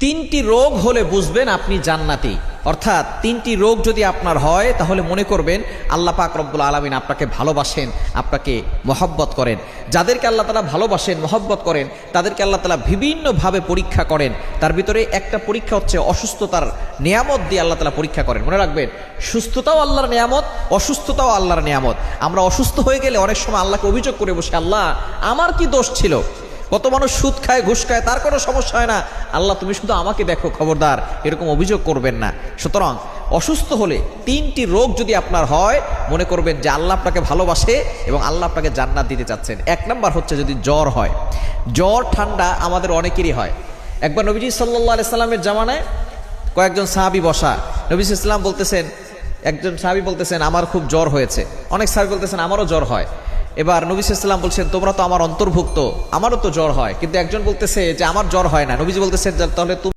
তিনটি রোগ হলে বুঝবেন আপনি জান্নাতি। অর্থাৎ তিনটি রোগ যদি আপনার হয় তাহলে মনে করবেন আল্লাহ পাক রব্বুল আলামিন আপনাকে ভালোবাসেন, আপনাকে মহব্বত করেন। যাদেরকে আল্লাহ তাআলা ভালোবাসেন, মহব্বত করেন, তাদেরকে আল্লাহ তাআলা বিভিন্নভাবে পরীক্ষা করেন। তার ভিতরে একটা পরীক্ষা হচ্ছে অসুস্থতার নিয়ামত দিয়ে আল্লাহ তাআলা পরীক্ষা করেন। মনে রাখবেন, সুস্থতাও আল্লাহর নিয়ামত, অসুস্থতাও আল্লাহর নিয়ামত। আমরা অসুস্থ হয়ে গেলে অনেক সময় আল্লাহকে অভিযোগ করে বসে, আল্লাহ আমার কি দোষ ছিল? কত মানুষ সুদ খায়, ঘুষ খায়, তার কোনো সমস্যা হয় না, আল্লাহ তুমি শুধু আমাকে দেখো, খবরদার এরকম অভিযোগ করবেন না। সুতরাং অসুস্থ হলে তিনটি রোগ যদি আপনার হয়, মনে করবেন যে আল্লাহ আপনাকে ভালোবাসে এবং আল্লাহ আপনাকে জান্নাত দিতে চাচ্ছেন। এক নাম্বার হচ্ছে যদি জ্বর হয়। জ্বর ঠান্ডা আমাদের অনেকেরই হয়। একবার নবীজি সাল্লাল্লাহু আলাইহি সাল্লামের জামানায় কয়েকজন সাহাবী বসা, নবী সাল্লাল্লাহু আলাইহি সাল্লাম বলতেছেন, একজন সাহাবী বলতেছেন আমার খুব জ্বর হয়েছে, অনেক সাহাবী বলতেছেন আমারও জ্বর হয়। এবার নবী সাল্লাল্লাহু আলাইহি ওয়াসাল্লাম বলছেন তোমরা তো আমার অন্তর্ভুক্ত, আমারও তো জ্বর হয়। কিন্তু একজন বলতেছে যে আমার জ্বর হয় না। নবীজি বলতেছেন তাহলে